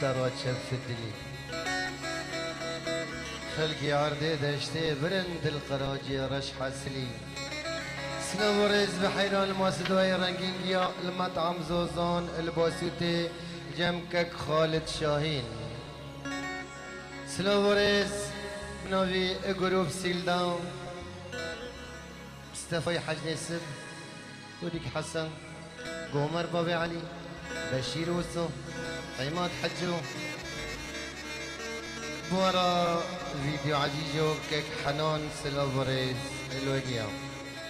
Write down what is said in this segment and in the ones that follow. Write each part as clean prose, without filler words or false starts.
ترى شفتلي خلقي عرضي دشتي برند القراجي رش حسلي سنورز بحيران الماسدوي رنجينجيا المطعم زوزان الباسوتي جمكك خالد شاهين سنورز بنوي جروب سيلداون مصطفى حج نسب وديك حسن قمر بابي علي بشير وسو عماد حجو بورا فيديو عجيجو كيك حنان سلوفريز الوجيا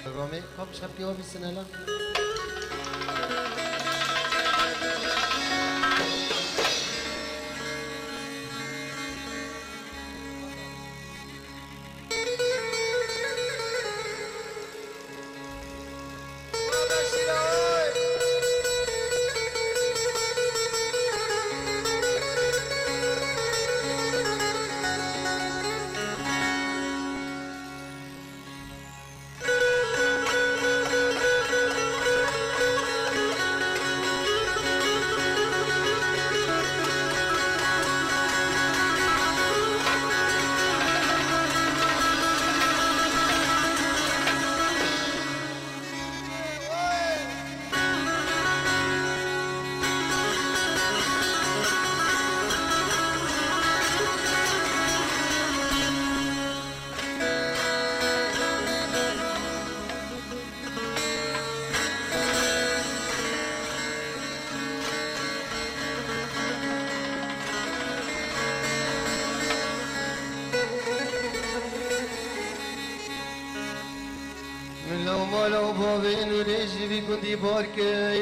رومي كم شبكي وفي السنة لا لو ما لو بابين وريجي في كنتي باركة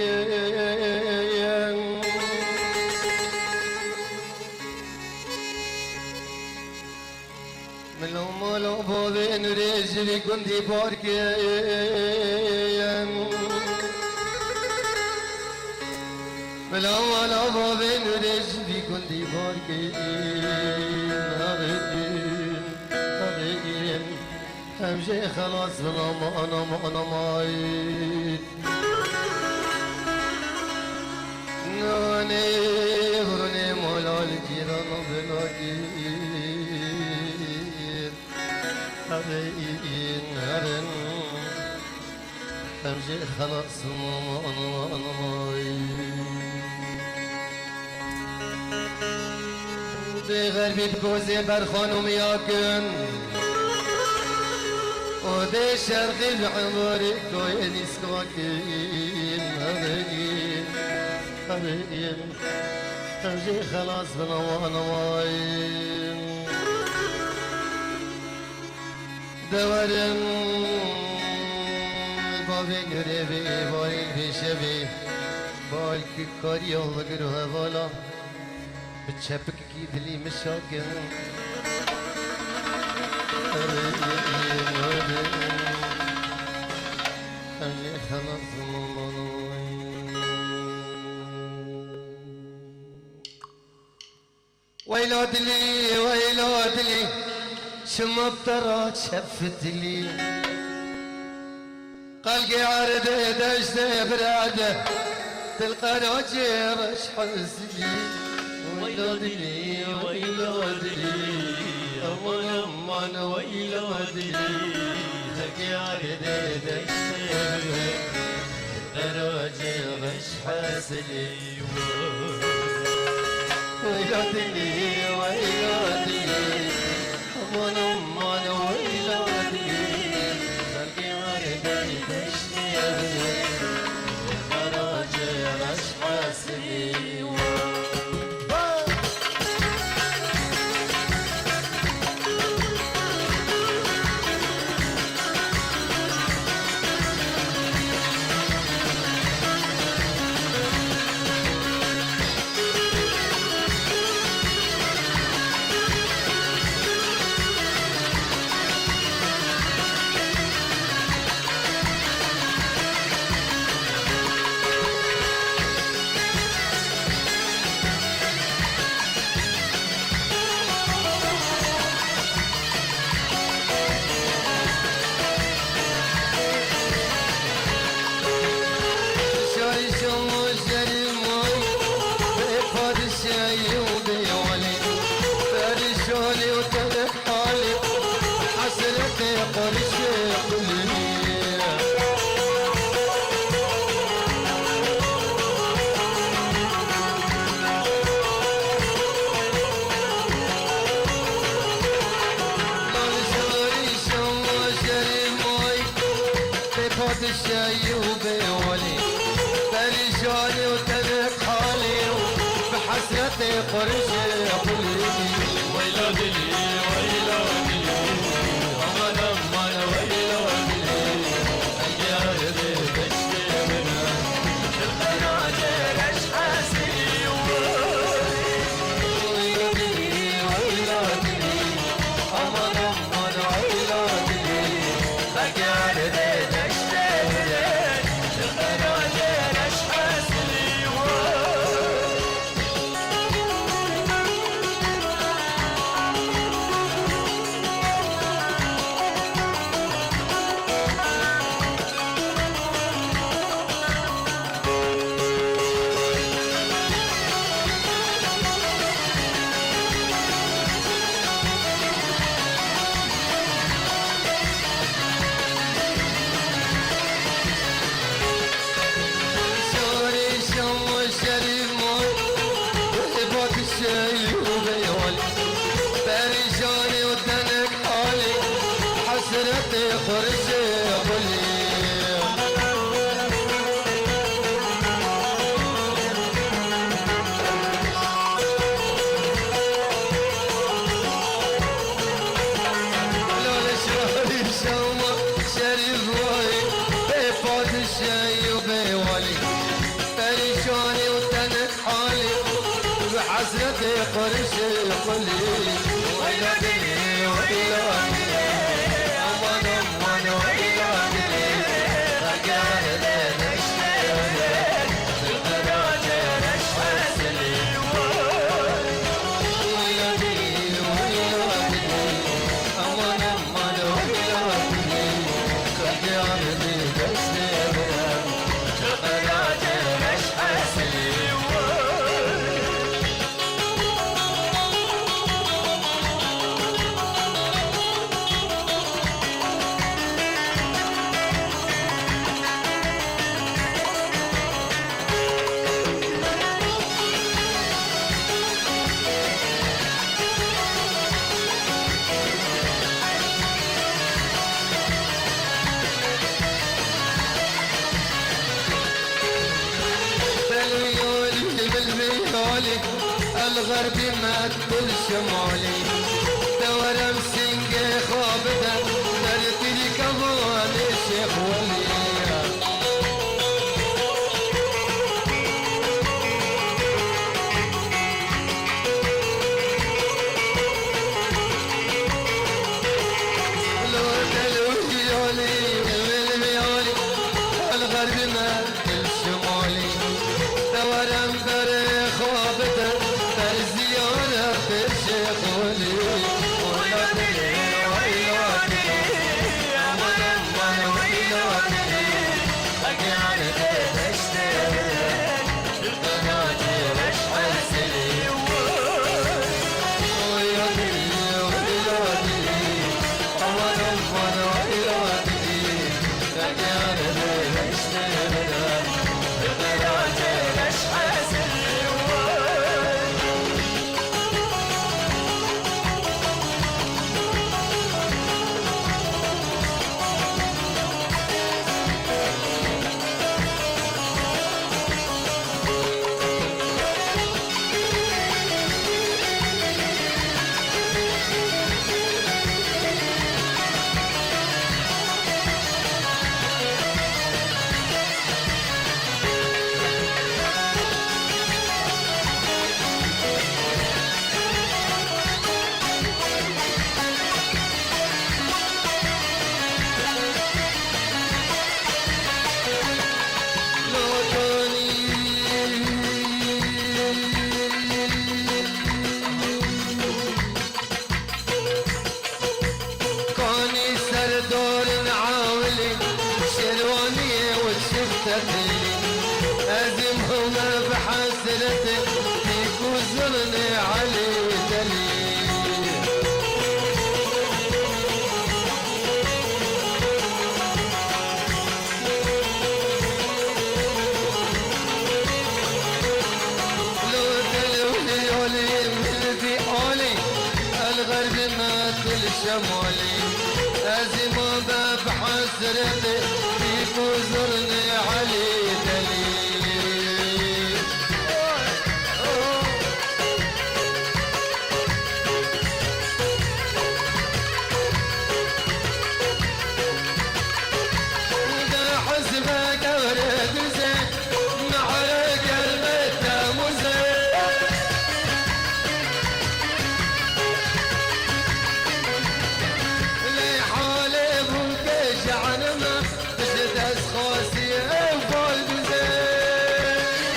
من لو ما لو بابين وريجي في كنتي باركة من لو ما لو بابين وريجي في كنتي باركة همشي خلاص انا مايت ناني بروني مولا الجيران بلاكير هبين هرن همشي خلاص انا مايت بغربي بكوزي برخانم ياكن ودي شرقي بعمري كوين يسكوكين هبين همشي خلاص بنوانا واين دورن بابين ريبي بارين في شبي بالك كاري وغيرها بالا بتشبك كيد لي مشاكل ويلودلي ويلودلي شم بطرات شفتلي قلقي عرض دشت براده تلقى راجي رش حزلي ويلودلي ويلودلي أمان ويلودلي خلقي عرض دشت راجي رش حزلي ويلودلي ويلودلي أمان ويلودلي خلقي عرض دشت راجي رش حزلي قرش قلبي الشاي وبيولي برجالي وترك حالي بحسرتي قرش قلبي ويلادي ويلادي أمان أمان ويلادي أجاري بشتي منها الخناجر أشحاسي ويلادي ويلادي أمان أمان ويلادي أجاري الشاي وبيولي برجالي وتنك حالي حسرتي قرش قلبي شريف واي بيفوت الشاي وبيولي برجالي وتنك حالي بحسرتي قرش قلبي ويلادي ويلادي أمان أمان ويلادي رجالي نشتري الخناجر أشحاسي ويلادي ويلادي أمان أمان ويلادي رجالي نشتري الخناجر أشحاسي الغربي ما تقول شمالي دورة مسنقة خابدة درتي لي كمان الشيخ ولي الغربي ما تقول شمالي دورة مبري خابدة الزيارة في الشيخ ولي ويلادي ويلادي أمان أمان ويلادي أجاري بشتي الخناجر أشحاسي ويلادي ويلادي أمان أمان ويلادي أجاري بشتي الخناجر أشحاسي أزمهم بحسرتك فيك وزرني علي دليل وما بحسرتي فيك وزرني علي دليل ده حسبك ورد زين معرك المتى مزين لي حالي بوكش عنما تشدس خوسي فولد زين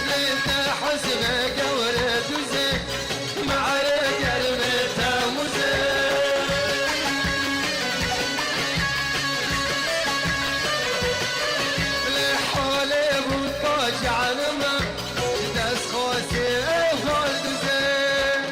لي حسبك ورد زين معرك المتى مزين لحالي بوكش عنما تشدس خوسي فولد زين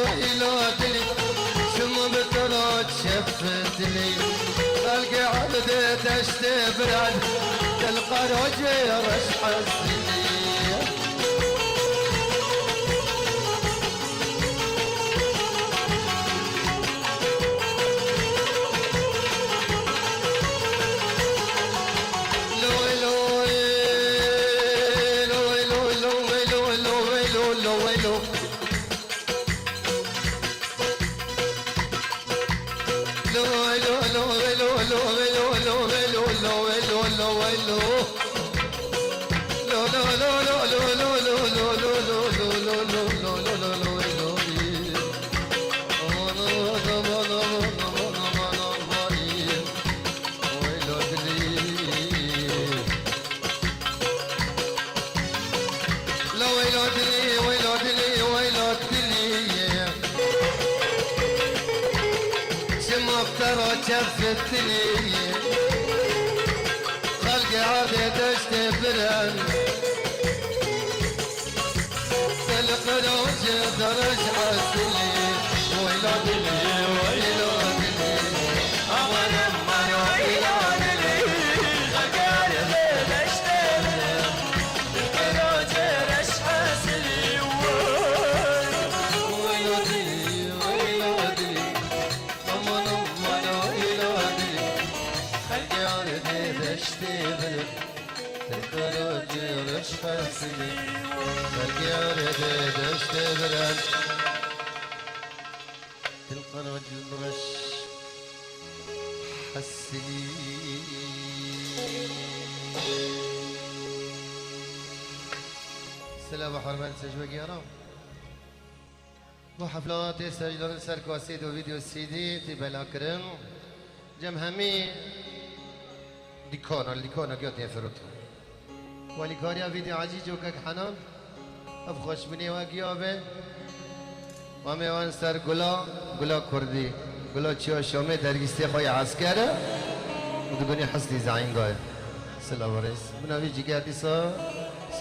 ويلودني شم بترد شفتني خلقي عبدي تشتبرد تلقى رجي رشحتني شفتني خلقي عادي تشتبرن القروج درج حسني ويلودني ويلودني أمر ويلودني خلقي تشتبرن القروج درج حسني ويلودني ويلودني الكروج رشحسني خلقي عرضي تشتبرن الكروج رش حسني سلام وحرمان سجوك يا رب وحفلات سجلون سركوسيد وفيديو السيدي تبلا كرم جم همي ليكونا قد يفرط وليكاريا فيديو عجيج وكك حنان افخش بني وقيابه وميوان سر گلا كردي گلا چيا شامي درگستي خوي عسكره ودقوني حسني زعين قايل سلام ورئيس مناوي جيگه ديسا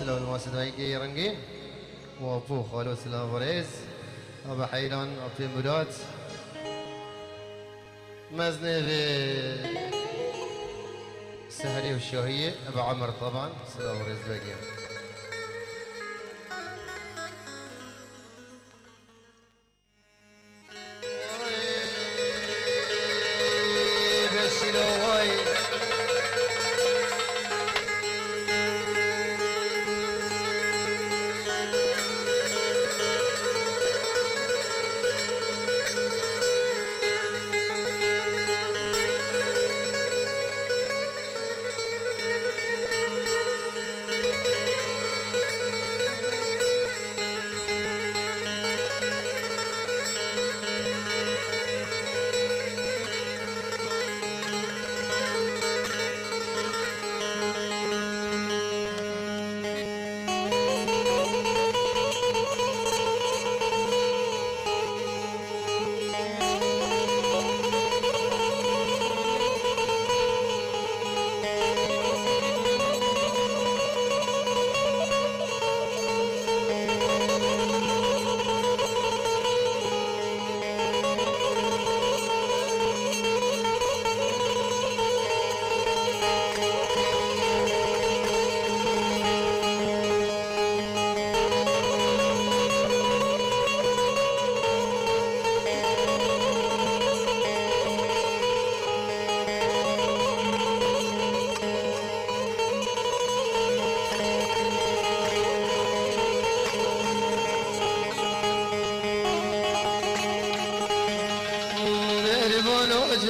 سلام الماسدایی که رنگین و فو خالو سلام ورز أبا حيران أبي مراد مزنة سهري والشهية أبا عمر طبعا سلام ورز باقي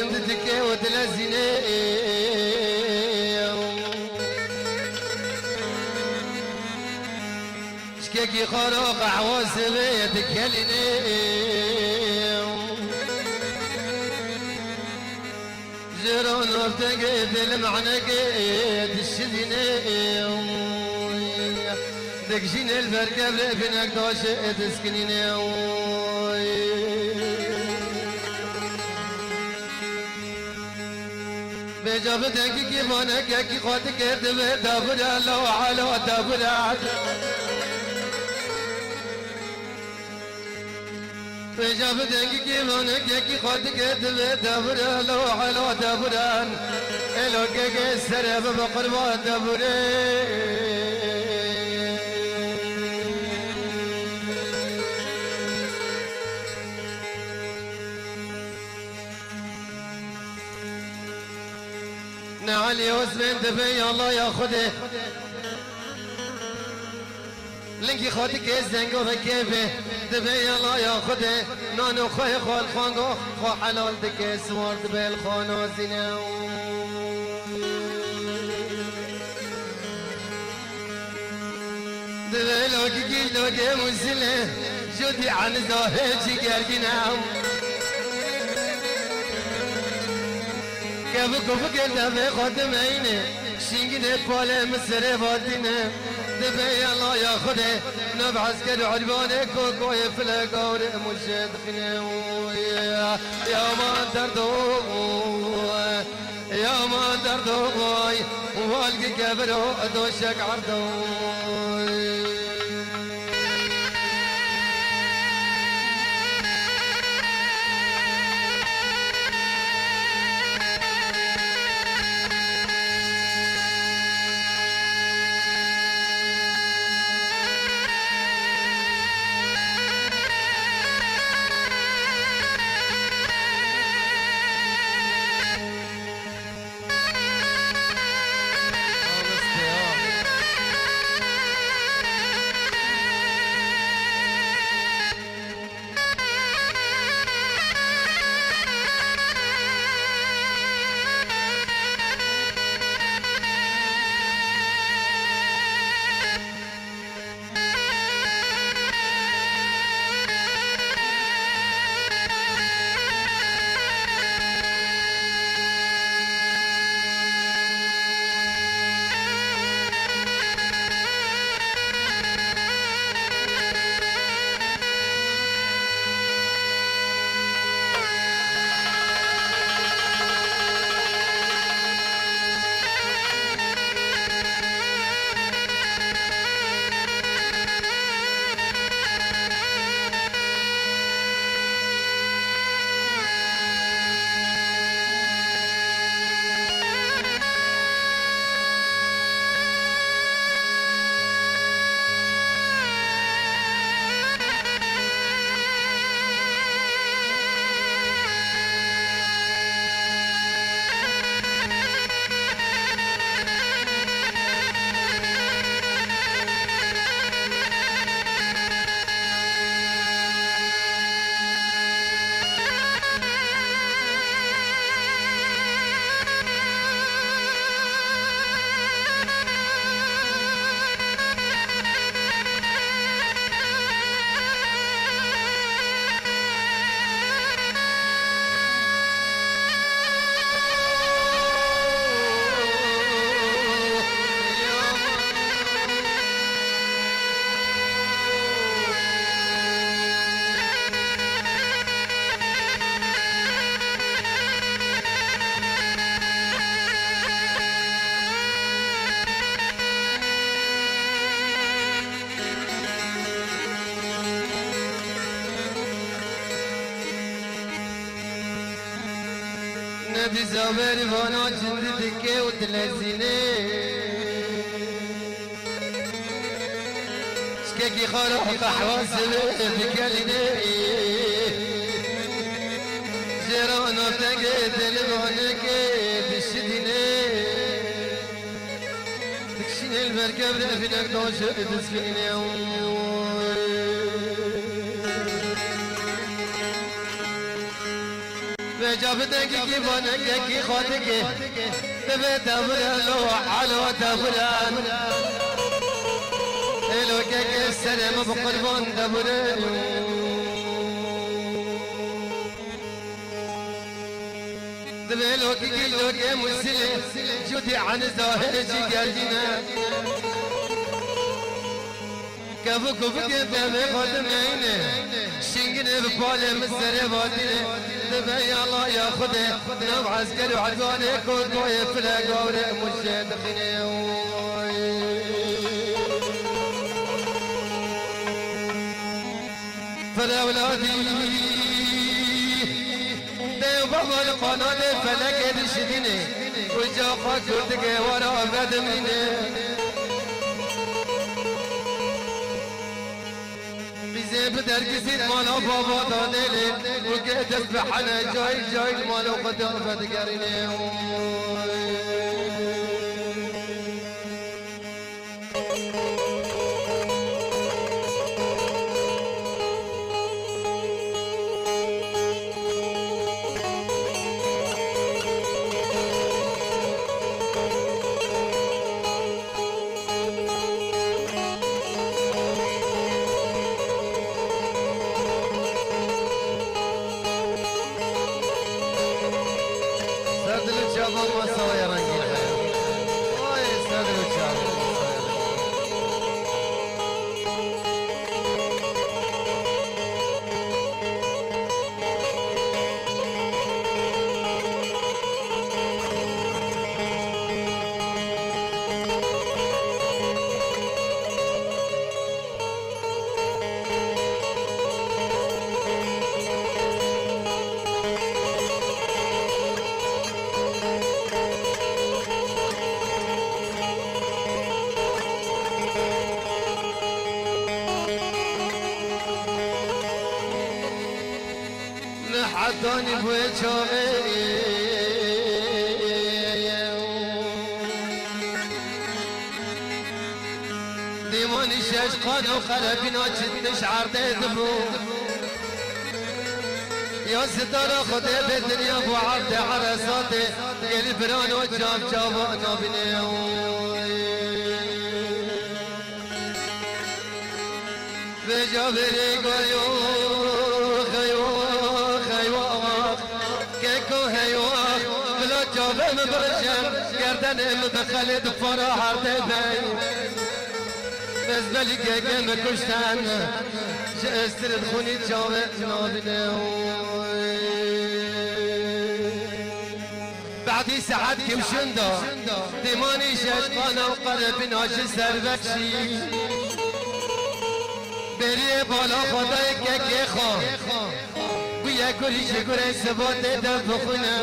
جندتك وتلازيني شكاكي خروق عواس بيتك هليني جيرون وبتقيد المعنى قيد الشديني دكشين البركة بلبنك دوشة تسكنيني بجابتك كيفانك كي خاطك دبر دبر لو على دبر بجابتك كيفانك كي خاطك دبر دبر لو على دبر لو كي سرب بقرب دبر علي وسلم دبي الله ياخده لنكي خاطك الزنقو بكيفه دبي الله ياخده نانو خوي خال خانقو خو حلال دك سوار دبي الخانو زينو دبي لوكي كي لوكي مسله جودي عن زاهي جيرجناو كيف كيف كده بخدم عينه شينجنه باله مسره بادينه دبي الله ياخده نبعث كده عربانه كوكو يفلق اور مشد خنه يا ما دردو يا ما دردو والقي كبرو دوشك عرضو دي زواري وانا جند دكي وتلزيني شكاكي خرق حواس بكاليني جيرانا تاقي تلبانك بشديني تكشيني المركب رافينك دوشر تسكيني بجابتك كي بانك كي خاتك تبي تبرا لو على تبرا لو كك السلام بقربان تبرا تبي لو كي مسلم جودي عن ظاهر جي قلبنا كفو كفو كفو خدمينه شنقنا ببالي مزري بادينه تبي يا الله يا خده نو عسكري وعدواني كود كوي فلا قوري مشي دخيني فلا ولادي ديو بابا القناة فلك يدشديني وجا خاكوتك ورا بدميني بدر كسيد مالا بابا دانيلي وقيت اسبحنا جاي جاي مالا قدام فتقريني حداني بوجهي ديماني شاش قانو خلبنا جدنش عرضي دبو يا ستارة خدي بالدنيا بو عرضي عرساتي قلي برانو جاب جابا نابني بجابري قايو جابم برشم گردنم بخلد فرا حرده بزبلی گگم کشتن جستر خونی جاوه نابینه بعدی ساعت کمشنده دیمانی ششقانه و قرب ناش سربکشی بری بالا خدای که خواه بیا گلی شگره سبات دم بخونه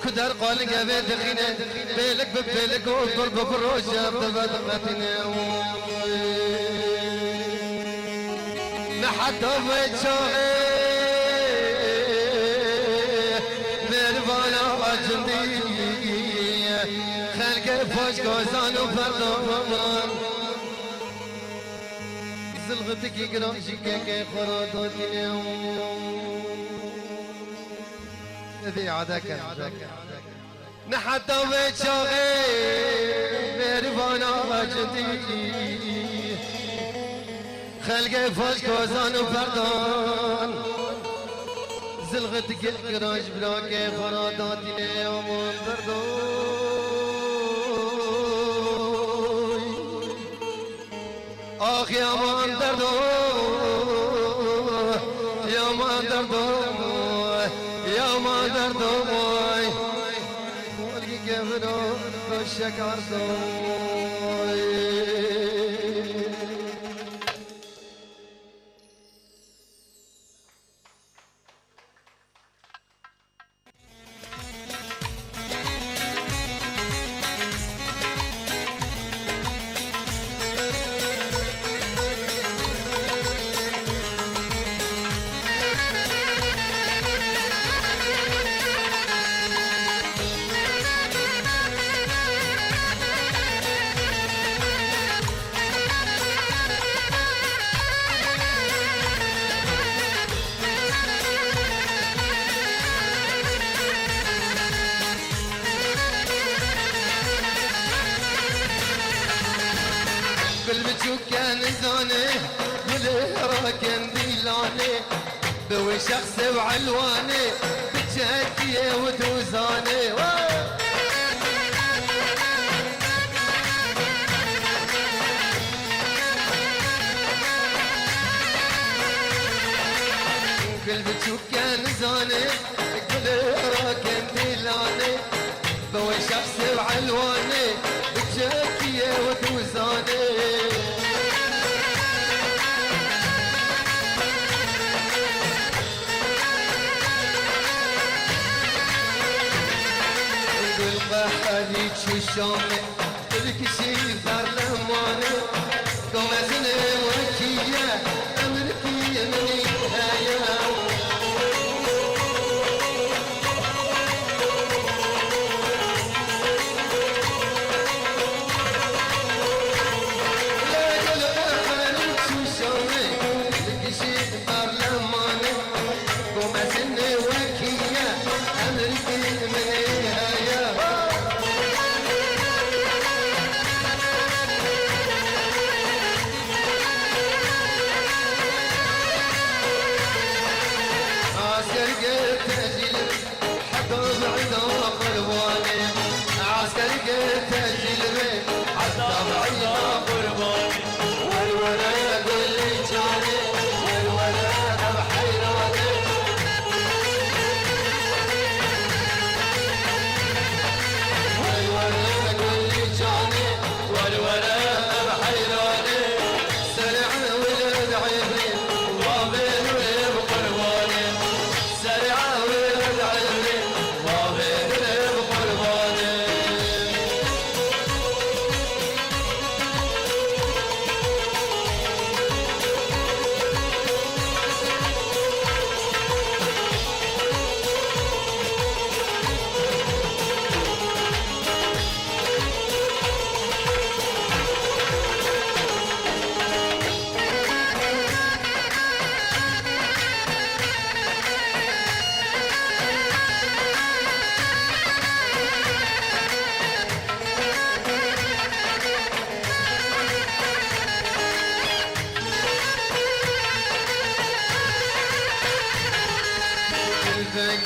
كدر قال قبل دخينة بيلك ببيلك وضرب بروجة بضغطنا لحد وجهي بالبالا وجندي خلق فوش كوزان وفردان زلغتك يقرأ شكاك خرطاتنا ذي عدك نحتى وجهي برفانا وجدي خلق فوش كوزان وفردان زلغتك الكراش بلاك خرطاتي يوم دردوي آخ يا مان دردوي يا مان دردوي يا مان دردوي والقي كيفنا وشك عرضوي قلبك كان زاني والهراكن ديلاني بوي شخص وعلواني بجاكية ودوزاني قلبك كان زاني والهراكن ديلاني بوي شخص وعلواني بجاكية ودوزاني هذيك الشومة تلك شي ثار لمانة قوم أزني وكية أمريكية مني هايا لا قلب هذيك الشومة تلك شي ثار لمانة قوم أزني وكية أمريكية مني هايا عسكر قلت الجلبي حتى بعيدا قرباني والولا يقول لي جاني والولا بحيراني والولا يقول لي جاني والولا بحيراني سرع ولد عبرين وابين ولد قرباني سرع ولد عبرين وابين ولد قرباني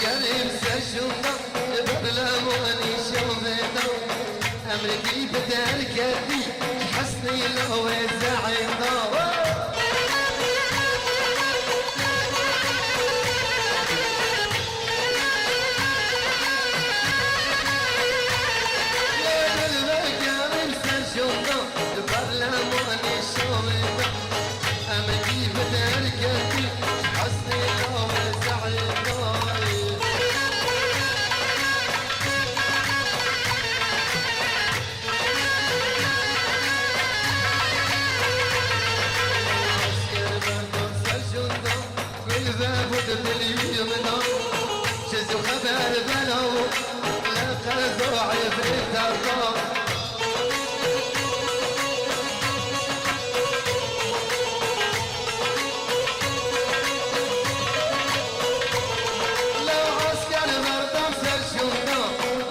قلب سجونا بظلاموني شوفنا أمريكي بدل كذي حسني لو زعينا قلب سجونا بظلاموني شوفنا أمريكي بدل كذي حسني لو زعينا باليمنا شزو خبر بلو لقى ضاعي في الدار لو عسكر مرضى سرشونا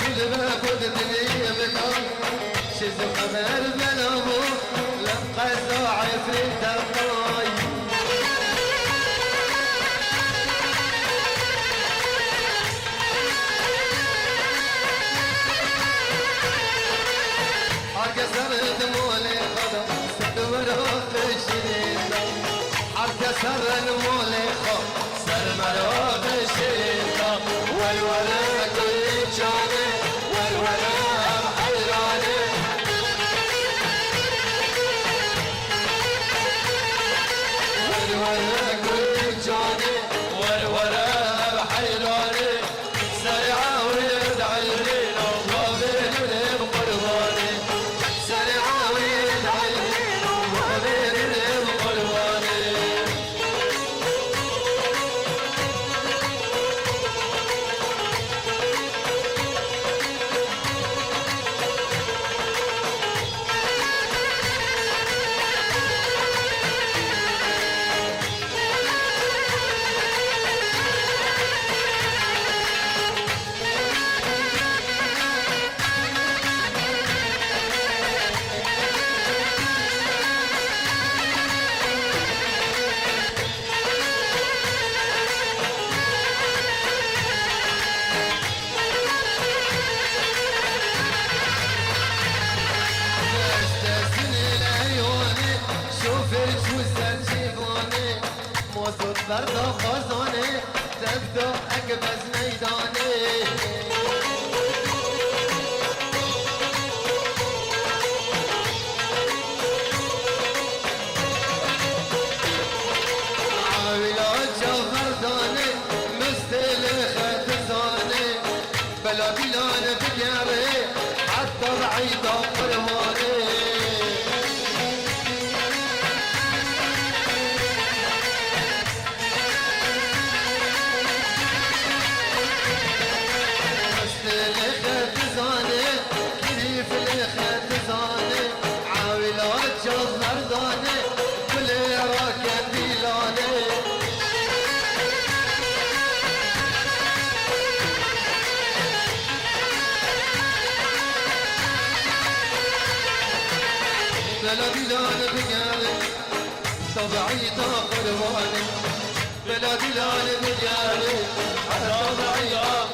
بالباب باليمنا شزو خبر بلو لقى ضاعي في الدار كسرت مولي خضر سر مروق الشريطة عالكسر المولي خضر سر مروق الشريطة والولا كل جاني والولا بحيراني والولا كل جاني والولا بحيراني سريعة ويدعي الليل وبين الليل قرباني سريعة ويدعي الليل وبين الليل قرباني بردا خزانه تبدو اكبز ميداني عاولات جوهرداني مستل خدزاني بلا بلان بقاري حتى بعيد قرماني بلا دلال بقالي طبعي قرباني بلا دلال بقالي طبعي